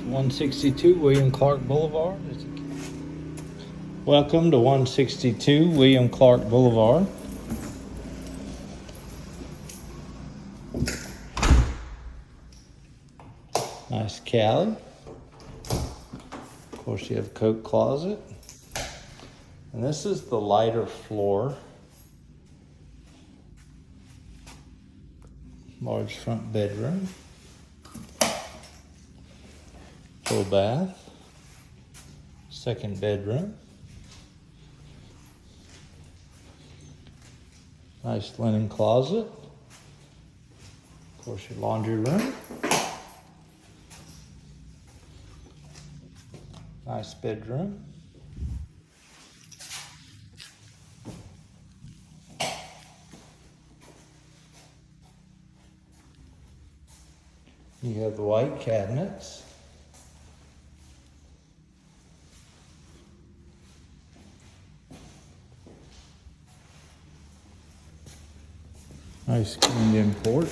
162 William Clark Boulevard. Welcome to 162 William Clark Boulevard. Nice CALI. Of course, you have a coat closet. And this is the lighter floor. Large front bedroom. Full bath. Second bedroom. Nice linen closet. Of course, your laundry room. Nice bedroom. You have the white cabinets. Nice screened-in porch.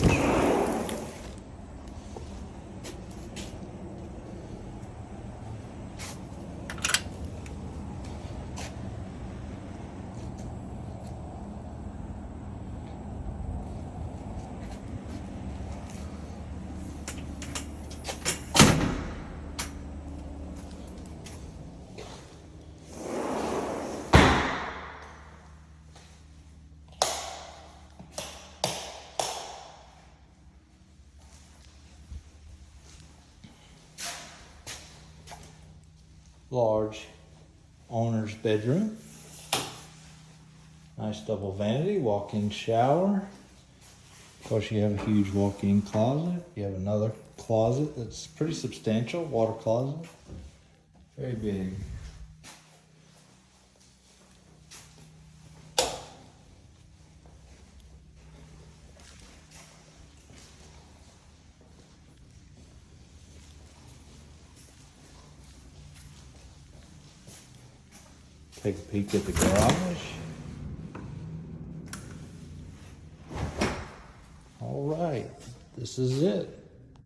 Large owner's bedroom. Nice double vanity, walk-in shower. Of course, you have a huge walk-in closet. You have another closet that's pretty substantial, water closet. Very big. Take a peek at the garage. All right, this is it.